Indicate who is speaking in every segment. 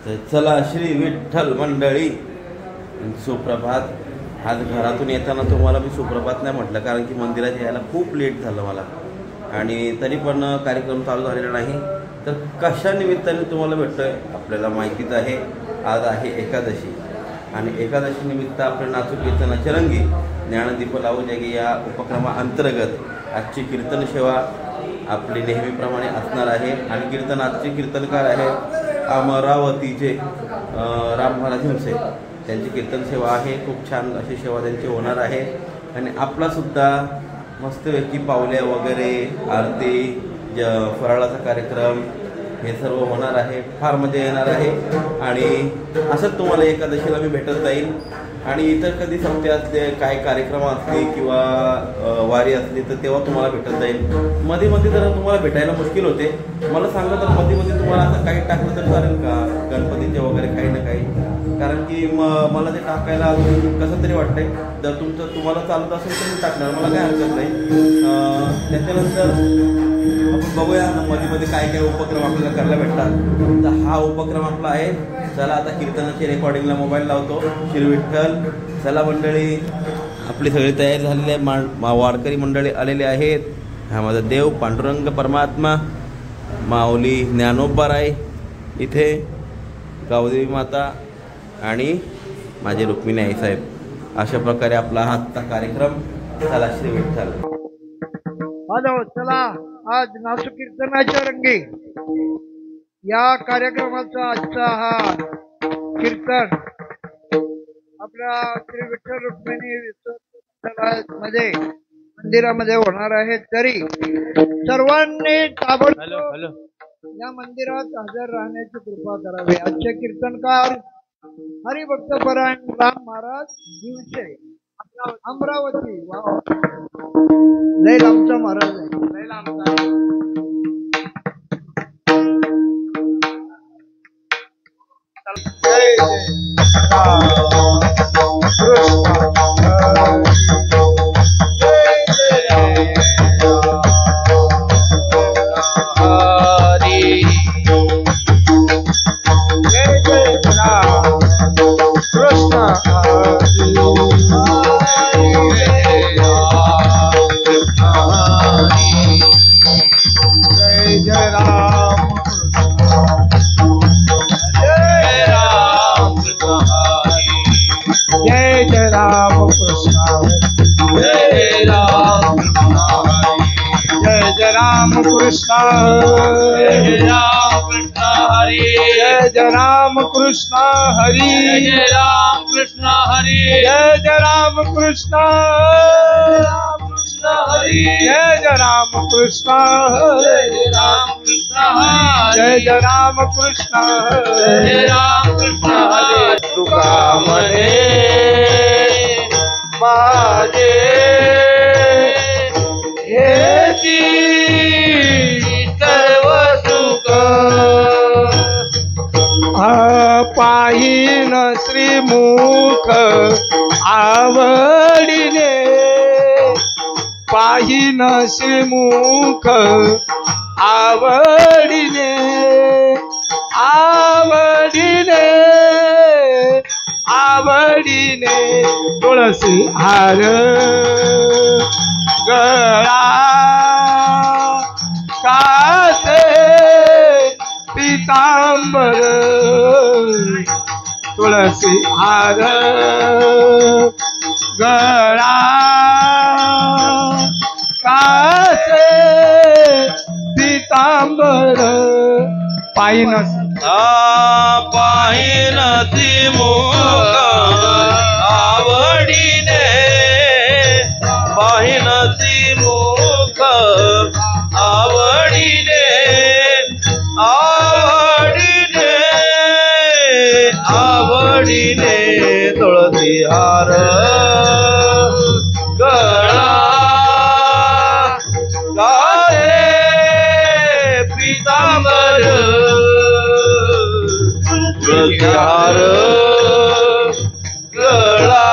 Speaker 1: तर चला श्री विठ्ठल मंडळी, सुप्रभात. आज घरातून येताना तुम्हाला मी सुप्रभात नाही म्हटलं, कारण की मंदिरात यायला खूप लेट झालं मला, आणि तरी पण कार्यक्रम चालू झालेला नाही. तर कशा निमित्ताने तुम्हाला भेटतोय आपल्याला माहितीच आहे. आज आहे एकादशी, आणि एकादशी निमित्त आपल्या नाचू कीर्तनाचे रंगी ज्ञानदीप लावू जगी या उपक्रमाअंतर्गत आजची कीर्तन सेवा आपली नेहमीप्रमाणे असणार आहे. आणि कीर्तनाचे कीर्तनकार आहेत अमरावतीचे राम महाराज हिंसे, त्यांची कीर्तन सेवा आहे. खूप छान अशी सेवा त्यांची होणार आहे. आणि आपलासुद्धा मस्तपैकी पावल्या वगैरे, आरती, फराळाचा कार्यक्रम हे सर्व होणार आहे. फार मजा येणार आहे. आणि असंच तुम्हाला एकादशीला मी भेटत जाईल. आणि इतर कधी संपते असले, काय कार्यक्रम असले किंवा वारी असली तर तेव्हा तुम्हाला भेटत जाईल. मध्ये मध्ये जर तुम्हाला भेटायला मुश्किल होते, मला सांगा तर मध्ये मध्ये तुम्हाला असं काही टाकलं तर चालेल का, गणपतीचे वगैरे काही ना काही. कारण की मला ते टाकायला अजून कसं तरी वाटतंय. जर तुम्हाला चालत असेल तर मी टाकणार, मला काही हरकत नाही. त्याच्यानंतर आपण बघूया मध्ये मध्ये काय काय उपक्रम आपल्याला करायला भेटतात. तर हा उपक्रम आपला आहे. चला आता कीर्तनाची रेकॉर्डिंगला मोबाईल लावतो. श्री विठ्ठल. चला मंडळी, आपली सगळी तयारी झालेली आहे. वारकरी मंडळी आलेले आहेत. हा माझा देव पांडुरंग परमात्मा, माऊली ज्ञानोबाराय इथे, गावदेवी माता आणि माझे रुक्मिणी आईसाहेब. अशा प्रकारे आपला हातचा कार्यक्रम. चला श्री विठ्ठल.
Speaker 2: हॅलो, चला आज नाचू कीर्तनाच्या रंगी या कार्यक्रमाचा आजचा हा कीर्तन आपल्या श्री विठ्ठल रुक्मिणी मध्ये मंदिरामध्ये होणार आहे. तरी सर्वांनी ताबडतोब या मंदिरात हजर राहण्याची कृपा करावी. आजचे कीर्तनकार हरिभक्तपरायण राम महाराज दिवसे, अमरावती. लय लांबचा महाराज आहे, लय लांबचा.
Speaker 3: कृष्ण हरे जय जय राम कृष्ण हरि जय राम कृष्ण हरि जय जय राम कृष्ण हरि जय जय राम कृष्ण हरे राम कृष्ण जय जय राम कृष्ण हरे राम कृष्ण हरे. तुका म्हणे माझे हेची पाहिन श्रीमुख आवडीने, पाहिन श्रीमुख आवडीने, आवडीने, आवडीने. तुळसी हार गळा कासे पीतांबर, तुळसी हार गळा कासे पीतांबर. पाहिन
Speaker 1: पाहिन ती मुख आवडीने, पाहिन ती मुख आवडीने, आवडीने, आवडीने. तुळसी हार गळा कासे पीतांबर, तुळसी हार गळा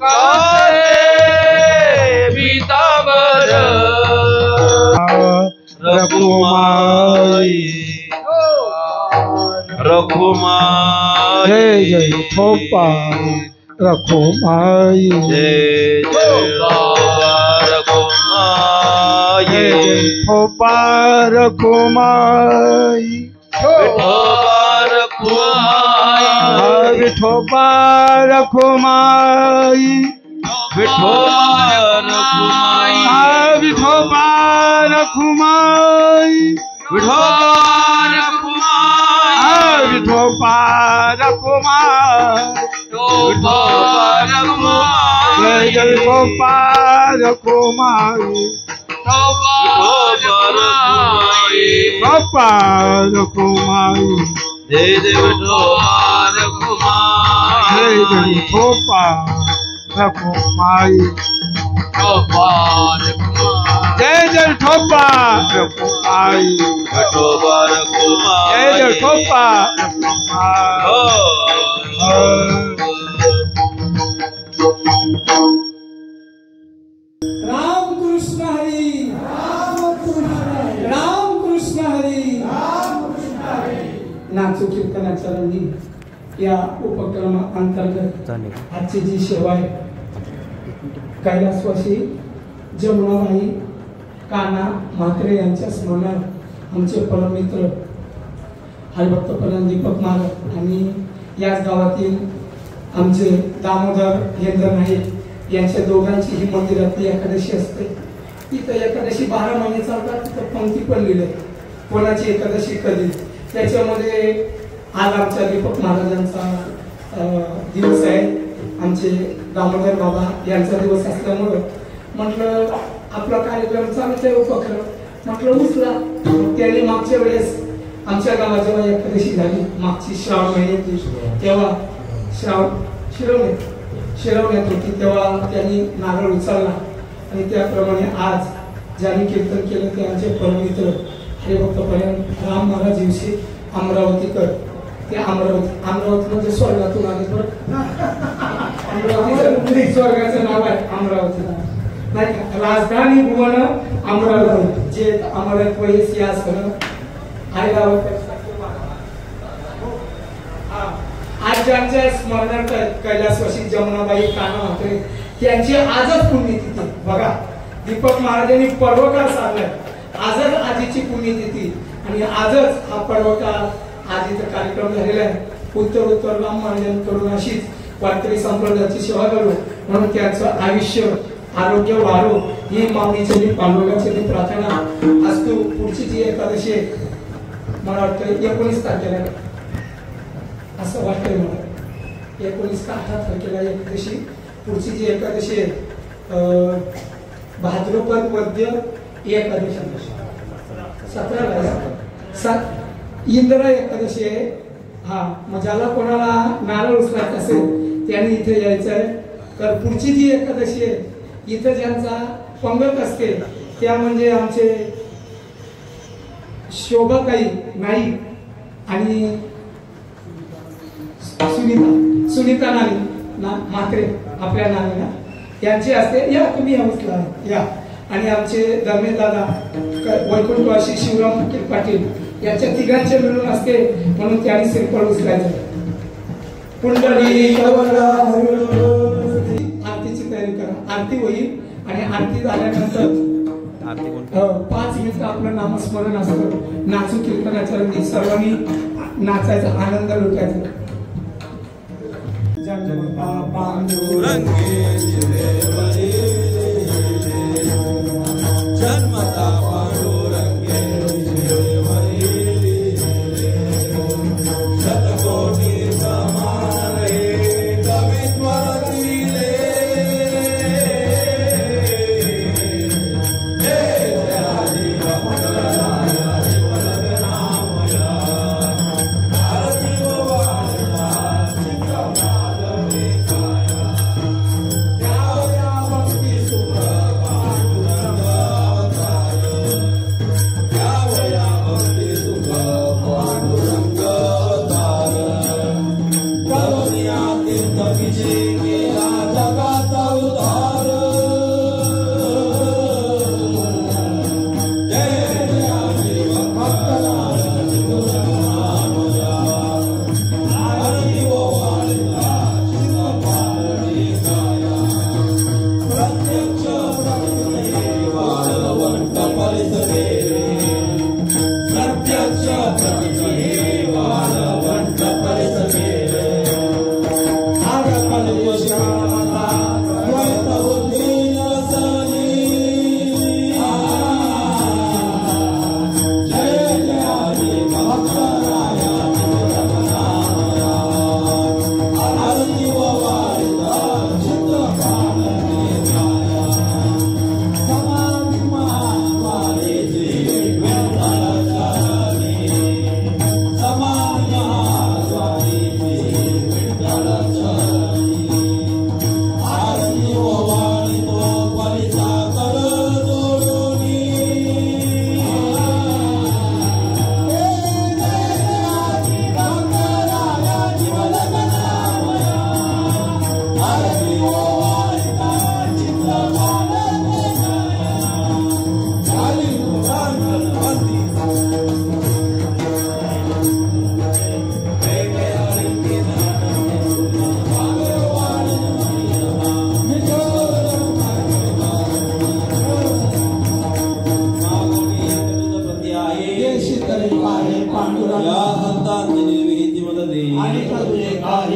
Speaker 1: कासे पीतांबर.
Speaker 3: रघुमाई रखुमाई जय जय विठोबा रखुमाई जय जय विठोबा रखुमाई विठोबा रखुमाई विठोबा रखुमाई विठोबा रखुमाई जय जय विठोबा रखुमाई विठोबा रखुमाई जय जय विठोबा रखुमाई जय जय विठोबा रखुमाई जय जय विठोबा
Speaker 4: राम कृष्ण हरी राम कृष्ण हरी नाचू कीर्तनाच्या रंगी या उपक्रमाअंतर्गत आजची जी सेवा आहे कैलासवासी जमुनाबाई काना म्हात्रे यांच्या स्मरणार्थ आमचे परममित्र हरिभक्त प्रधान दीपक महाराज आणि याच गावातील आमचे दामोदर हेंद्र नाईक यांच्या दोघांची ही मंदिरातली एकादशी असते. तिथं एकादशी 12 महिने चालतात. तिथं पंक्ती पण लिहिली कोणाची एकादशी कधी. त्याच्यामध्ये आज आमच्या दीपक महाराजांचा दिवस आहे. आमचे दामोदर बाबा यांचा दिवस असल्यामुळं म्हटलं आपला कार्यक्रम चालूच आहे उपक्रम म्हटलं उचला. त्यांनी मागच्या वेळेस आमच्या गावात जेव्हा एकादशी झाली मागची श्रावण महिन्याची तेव्हा शिरवण्यात होती तेव्हा त्यांनी नारळ उचलला आणि त्याप्रमाणे आज ज्यांनी कीर्तन केलं ते आमचे परममित्र हरिभक्त प्रधान राम महाराज दिवशी अमरावतीकर. ते अमरावती म्हणजे स्वर्गातून आले बरं. अमरावती स्वर्गाचं नाव आहे अमरावती नाही का. राजधानी भुवन अमरावती जे आम्हाला वयस या सगळं ऐरावत आज ज्यांच्या स्मरणार्थ कैलासवासी जमुनाबाई काना म्हात्रे त्यांची आजच पुण्यतिथी बघा. दीपक महाराजांनी पर्वकाळ साधलाय आजच आजीची पुण्यतिथी आणि आजच हा पर्वकाळ आजीचा कार्यक्रम झालेला आहे. उत्तर राम महाराजांकडून अशीच वारकरी संप्रदायाची सेवा करू म्हणून त्यांचं आयुष्य आरोग्य वाढो ही माऊलीची पांडुरंगाची प्रार्थना असतो. पुढची जी एकादशी मला वाटतं 19 तारखेला असं वाटतंय मला 19 का 18 तारखेला एकादशी. पुढची जी एकादशी आहे भाद्रपद वद्य एकादशी 17 इंद्र एकादशी आहे. हा मग ज्याला कोणाला नारळ उचलायचं असेल त्यांनी इथे यायचं आहे. तर पुढची जी एकादशी आहे इथं ज्यांचा पंगत असते त्या म्हणजे आमचे शोभाताई नाईक आणि सुनीता म्हात्रे आपल्या नावाला यांची असते. या तुम्ही या उचला या. आणि आमचे धर्मेश दादा वैकुंठवासी शिवराम पाटील यांच्या तिघांचे मिळून असते म्हणून त्यांनी श्रीफळ उचलायचं. पुंडली आरतीची तयारी करा. आरती होईल आणि आरती झाल्यानंतर 5 मिनिट आपलं नामस्मरण असतं. नाचू कीर्तनाच्या रंगी सर्वांनी नाचायचा आनंद लुटायचा. जनता पांडुरंगी जन्मता पांडुरंगे शतकोटी समारे कवित्वरतीले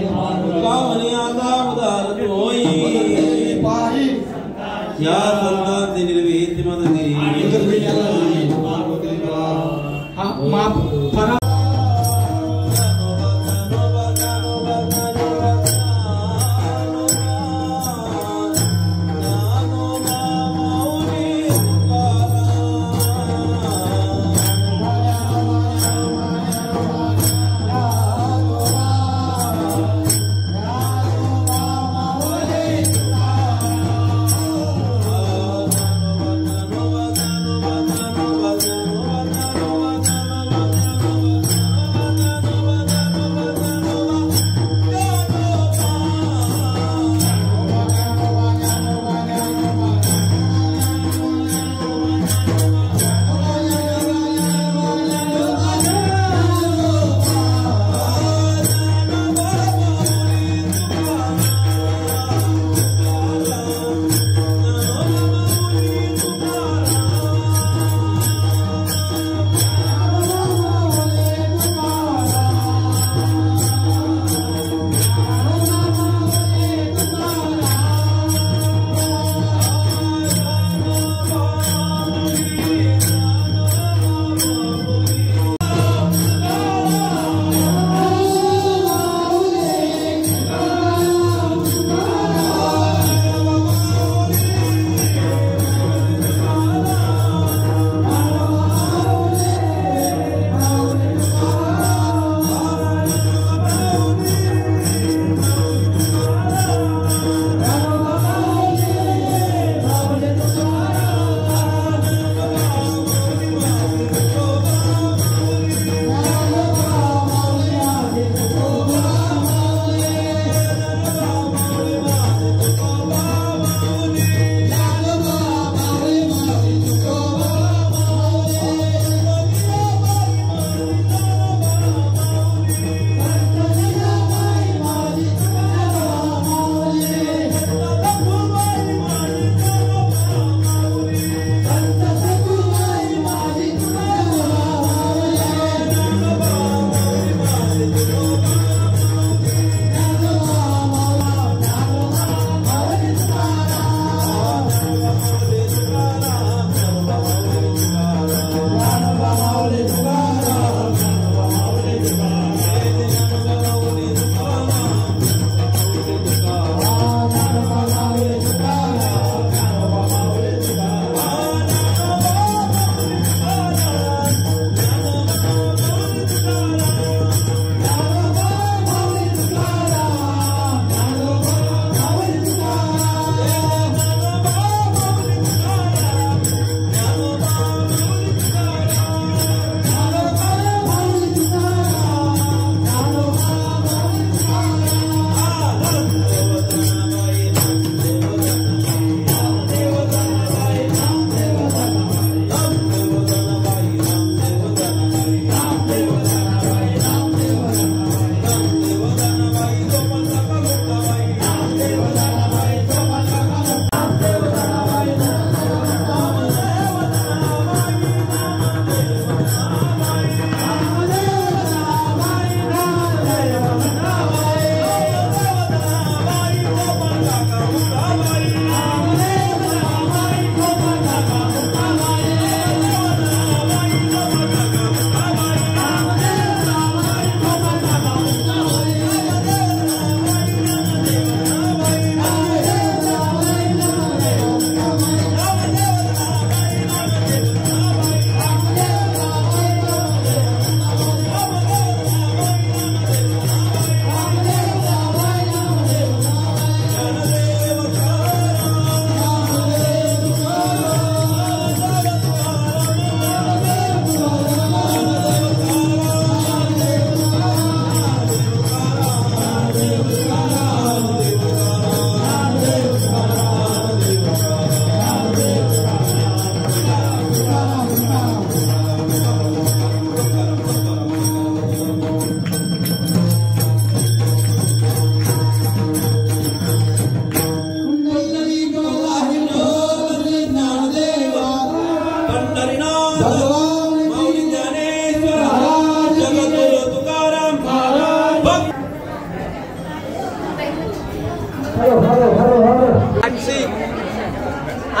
Speaker 1: कामने आता उदार तू होई या संतांचे निर्भीत मदती
Speaker 4: माफ करा.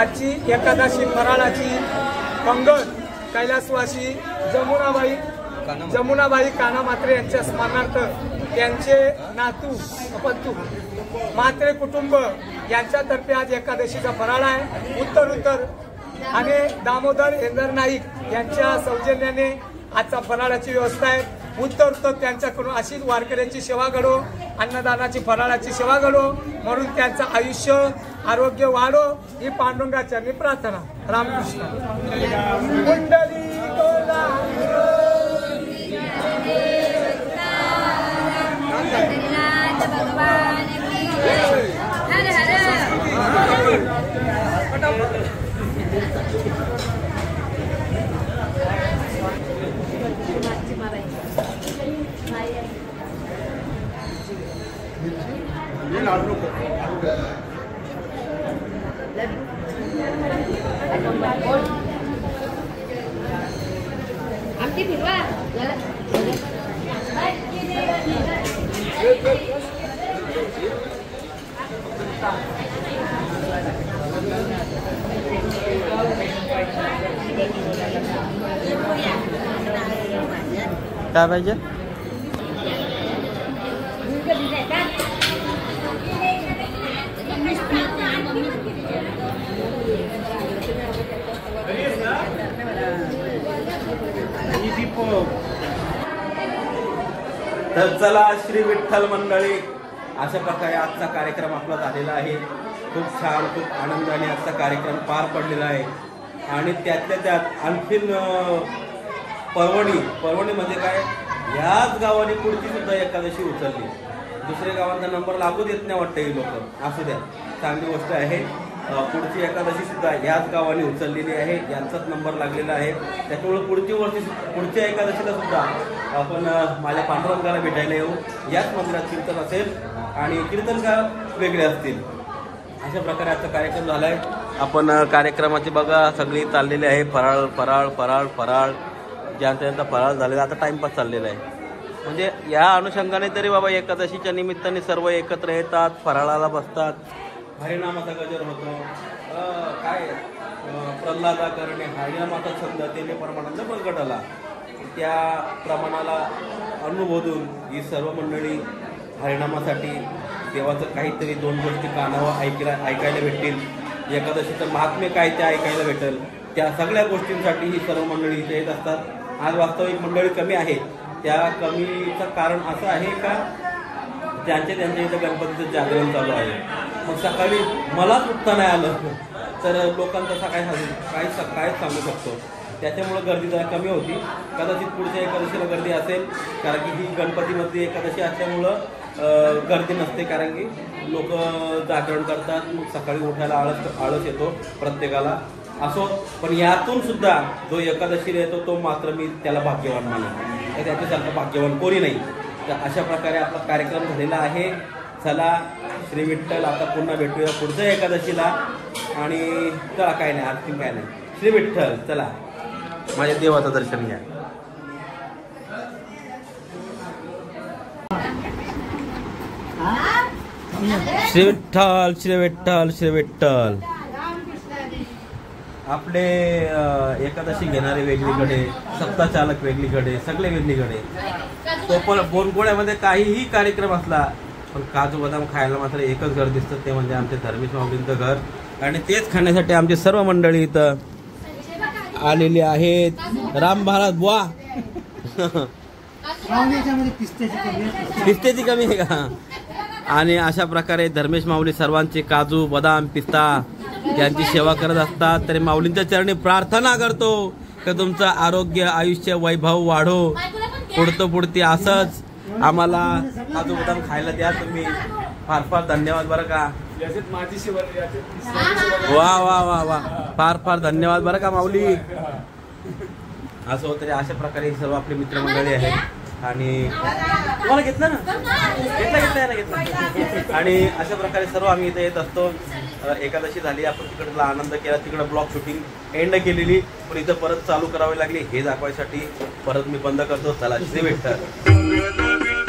Speaker 3: आजची एकादशी फराळाची पंगत कैलासवासी जमुनाबाई काना म्हात्रे यांच्या स्मरणार्थ त्यांचे नातू पत्तू म्हात्रे कुटुंब यांच्यातर्फे आज एकादशीचा फराळ आहे. उत्तर आणि दामोदर इंदर नाईक यांच्या सौजन्याने आजचा फराळाची व्यवस्था आहे. उत्तर त्यांच्याकडून अशीच वारकऱ्यांची सेवा घडो, अन्नदानाची फराळाची सेवा घडो, म्हणून त्यांचं आयुष्य आरोग्य वाढो ही पांडुरंगाचरणी प्रार्थना. रामकृष्ण.
Speaker 5: आमची फिरवा
Speaker 1: काय पाहिजे? तर चला श्री विठ्ठल मंडळी, अशा प्रकारे आजचा कार्यक्रम आपला झालेला आहे. खूप छान, खूप आनंदाने आजचा कार्यक्रम पार पडलेला आहे. आणि त्यातल्या त्यात आणखीन परवणी म्हणजे काय, याच गावाने पुढची सुद्धा एकादशी उचलली. दुसऱ्या गावांचा नंबर लागू देत नाही वाटतं ही लोक. असू द्या, चांगली गोष्ट आहे. पुढची एकादशी सुद्धा ह्याच गावाने उचललेली आहे, यांचाच नंबर लागलेला आहे. त्याच्यामुळे पुढच्या एकादशीला सुद्धा आपण माझ्या पांडुरंगाला भेटायला येऊ. याच मंदिरात कीर्तन असेल आणि कीर्तनकार वेगळे असतील. अशा प्रकारे आजचा कार्यक्रम झाला आहे. आपण कार्यक्रमाची बघा सगळी चाललेली आहे. फराळ फराळ फराळ फराळ ज्यांचा फराळ झालेला, आता टाइमपास चाललेला आहे. म्हणजे या अनुषंगाने तरी बाबा एकादशीच्या निमित्ताने सर्व एकत्र येतात, फराळाला बसतात, हरिनामाचा गजर होतो. काय प्रल्हादा करणे हरिनामाचा छंद तेने प्रमाणात प्रगटाला, त्या प्रमाणाला अनुभवून ही सर्व मंडळी हरिनामासाठी देवाचं काहीतरी दोन गोष्टी कानावर ऐकायला भेटतील. एकादशीचं महात्म्य काय ते ऐकायला भेटेल. त्या सगळ्या गोष्टींसाठी ही सर्व मंडळी इथे येत असतात. आज वास्तविक मंडळी कमी आहे. त्या कमीचं कारण असं आहे का त्यांच्या इथं गणपतीचं जागरण चालू आहे. मग सकाळी मलाच उठता नाही आलं तर लोकांचा काहीच सांगू शकतो. त्याच्यामुळं गर्दी जरा कमी होती. कदाचित पुढच्या एकादशीला गर्दी असेल, कारण की ही गणपतीमध्ये एकादशी असल्यामुळं गर्दी नसते, कारण की लोक जागरण करतात. मग सकाळी उठायला आळस येतो प्रत्येकाला. असो, पण यातून सुद्धा जो एकादशीला येतो तो मात्र मी त्याला भाग्यवान मानेन. त्याच्यासारखं भाग्यवान कोणी नाही. तर अशा प्रकारे आपला कार्यक्रम झालेला आहे. चला श्री विठ्ठल, आता पुन्हा भेटूया पुढच्या एकादशीला. आणि चला, काय नाही आणखी काय नाही. श्री विठ्ठल, चला माझ्या देवाचं दर्शन घ्या. श्री विठ्ठल, श्री विठ्ठल, श्री विठ्ठल. आपले एकादशी घेणारे वेगळीकडे, सप्ताचालक वेगळीकडे, सगळे वेगळीकडे. तो पण बोनगोळ्यामध्ये काहीही कार्यक्रम असला पण काजू बदाम खायला मात्र एकच घर दिसतं, ते म्हणजे आमचे धर्मेश माऊलींचं घर. आणि तेच खाण्यासाठी आमची सर्व मंडळी इथं आलेली आहेत. राम महाराज बुवा, पिस्त्याची कमी आहे का? आणि अशा प्रकारे धर्मेश माऊली सर्वांचे काजू बदाम पिस्ता यांची सेवा करत असतात. तरी माऊलींच्या चरणी प्रार्थना करतो की तुमचं आरोग्य आयुष्य वैभव वाढो, पुढती असंच आम्हाला काजू बदाम खायला द्या तुम्ही. फार फार धन्यवाद बरं का. वा वा वा वा, फार फार धन्यवाद बरं का माऊली. असं तरी अशा प्रकारे सर्व आपले मित्रमंडळी आहेत. आणि तुम्हाला घेतलं ना, घेतला. आणि अशा प्रकारे सर्व आम्ही इथे येत असतो. एकादशी झाली, आपण तिकडला आनंद केला, तिकडं ब्लॉग शूटिंग एंड केलेली, पण इथं परत चालू करावी लागली. हे दाखवायसाठी परत मी बंद करतो. चला श्री विठ्ठल.